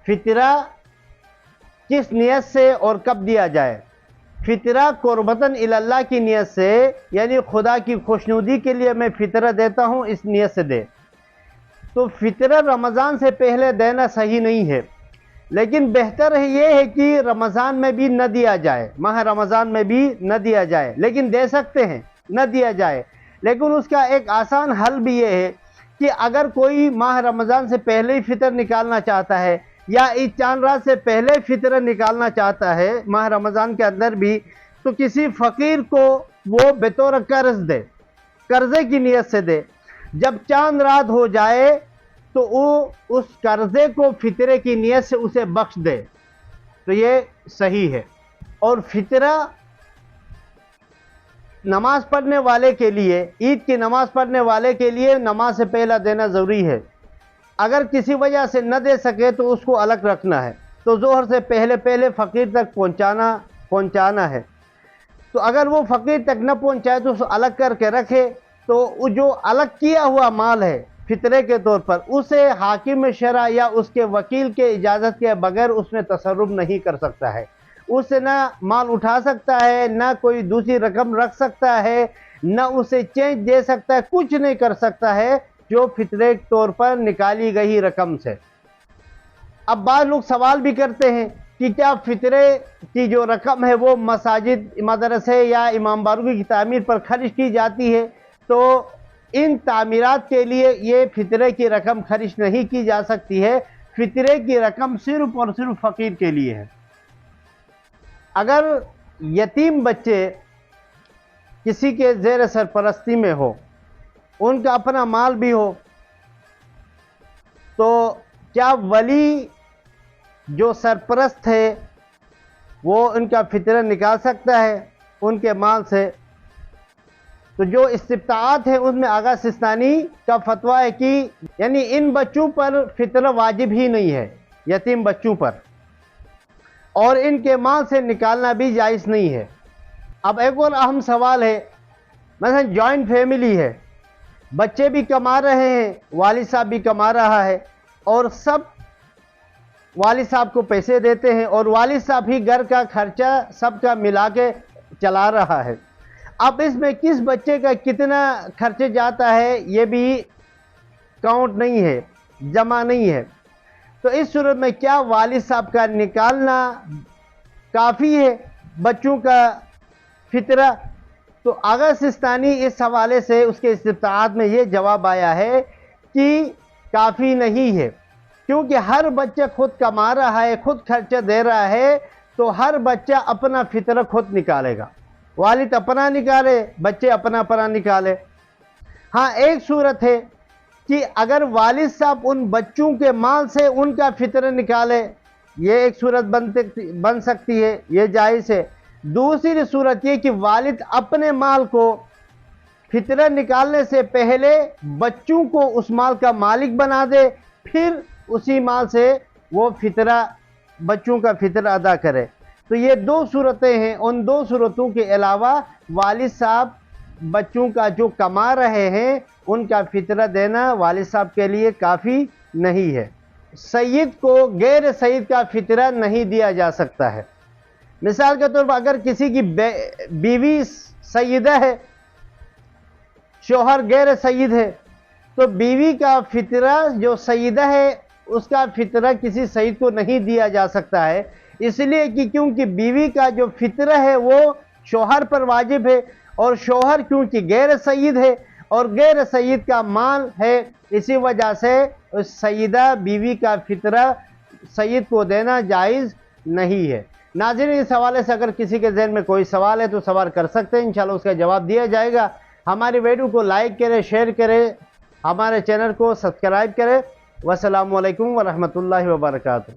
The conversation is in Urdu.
فطرہ کس نیت سے اور کب دیا جائے؟ فطرہ قربتاً اللہ کی نیت سے، یعنی خدا کی خوشنودی کے لیے میں فطرہ دیتا ہوں، اس نیت سے دے۔ تو فطرہ رمضان سے پہلے دینا صحیح نہیں ہے، لیکن بہتر یہ ہے کہ رمضان میں بھی نہ دیا جائے، ماہ رمضان میں بھی نہ دیا جائے، لیکن دے سکتے ہیں، نہ دیا جائے۔ لیکن اس کا ایک آسان حل بھی یہ ہے کہ اگر کوئی ماہ رمضان سے پہلے ہی فطر نکالنا چاہتا ہے یا اس چاند رات سے پہلے فطر نکالنا چاہتا ہے ماہ رمضان کے اندر بھی، تو کسی فقیر کو وہ بطور قرض دے، قرضے کی نیت سے دے۔ جب چاند رات ہو جائے تو وہ اس قرضے کو فطرے کی نیت سے اسے بخش دے، تو یہ صحیح ہے۔ اور فطرہ نماز پڑھنے والے کے لیے، عید کی نماز پڑھنے والے کے لیے نماز سے پہلا دینا ضروری ہے۔ اگر کسی وجہ سے نہ دے سکے تو اس کو الگ رکھنا ہے، تو ظہر سے پہلے فقیر تک پہنچانا ہے۔ تو اگر وہ فقیر تک نہ پہنچائے تو اس کو الگ کر کے رکھے، تو جو الگ کیا ہوا مال ہے فطرے کے طور پر، اسے حاکم شرع یا اس کے وکیل کے اجازت کے بغیر اس میں تصرف نہیں کر سکتا ہے۔ اس سے نہ مال اٹھا سکتا ہے، نہ کوئی دوسری رقم رکھ سکتا ہے، نہ اسے چینج دے سکتا ہے، کچھ نہیں کر سکتا ہے جو فطرے کے طور پر نکالی گئی رقم سے۔ اب بعض لوگ سوال بھی کرتے ہیں کہ کیا فطرے کی جو رقم ہے وہ مساجد، مدرسے یا امام باروی کی تعمیر پر خرچ کی جاتی ہے؟ تو ان تعمیرات کے لیے یہ فطرے کی رقم خرچ نہیں کی جا سکتی ہے۔ فطرے کی رقم صرف اور صرف فقیر کے لیے ہے۔ اگر یتیم بچے کسی کے زیر سرپرستی میں ہو، ان کا اپنا مال بھی ہو، تو کیا ولی جو سرپرست ہے وہ ان کا فطرہ نکال سکتا ہے ان کے مال سے؟ تو جو استفتاءات ہیں ان میں آغا سستانی کا فتویٰ ہے کہ یعنی ان بچوں پر فطرہ واجب ہی نہیں ہے، یتیم بچوں پر، اور ان کے مال سے نکالنا بھی جائز نہیں ہے۔ اب ایک اور اہم سوال ہے، مثلا جوائنٹ فیملی ہے، بچے بھی کما رہے ہیں، والد صاحب بھی کما رہا ہے، اور سب والد صاحب کو پیسے دیتے ہیں، اور والد صاحب ہی گھر کا خرچہ سب کا ملا کے چلا رہا ہے۔ اب اس میں کس بچے کا کتنا خرچ جاتا ہے یہ بھی کاؤنٹ نہیں ہے، جمع نہیں ہے۔ تو اس صورت میں کیا والد صاحب کا نکالنا کافی ہے بچوں کا فطرہ؟ تو آغا سستانی اس حوالے سے اس کے استفتاءات میں یہ جواب آیا ہے کہ کافی نہیں ہے، کیونکہ ہر بچہ خود کما رہا ہے، خود خرچہ دے رہا ہے، تو ہر بچہ اپنا فطرہ خود نکالے گا، والد اپنا نکالے، بچے اپنا نکالے۔ ہاں ایک صورت ہے کہ اگر والد صاحب ان بچوں کے مال سے ان کا فطرہ نکالے، یہ ایک صورت بن سکتی ہے، یہ جائز ہے۔ دوسری صورت یہ کہ والد اپنے مال کو فطرہ نکالنے سے پہلے بچوں کو اس مال کا مالک بنا دے، پھر اسی مال سے وہ فطرہ، بچوں کا فطرہ ادا کرے۔ تو یہ دو صورتیں ہیں، ان دو صورتوں کے علاوہ والد صاحب بچوں کا جو کما رہے ہیں ان کا فطرہ دینا والد صاحب کے لیے کافی نہیں ہے۔ سید کو غیر سید کا فطرہ نہیں دیا جا سکتا ہے۔ مثال کے طور پر اگر کسی کی بیوی سیدہ ہے، شوہر غیر سید ہے، تو بیوی کا فطرہ جو سیدہ ہے اس کا فطرہ کسی سید کو نہیں دیا جا سکتا ہے، اس لیے کہ کیونکہ بیوی کا جو فطرہ ہے وہ شوہر پر واجب ہے، اور شوہر کیونکہ غیر سید ہے اور غیر سید کا مال ہے، اسی وجہ سے سیدہ بیوی کا فطرہ سید کو دینا جائز نہیں ہے۔ ناظرین اس حوالے سے اگر کسی کے ذہن میں کوئی سوال ہے تو سوال کر سکتے ہیں، انشاءاللہ اس کا جواب دیا جائے گا۔ ہماری ویڈیو کو لائک کریں، شیئر کریں، ہمارے چینل کو سبسکرائب کریں۔ والسلام علیکم ورحمۃ اللہ وبرکاتہ۔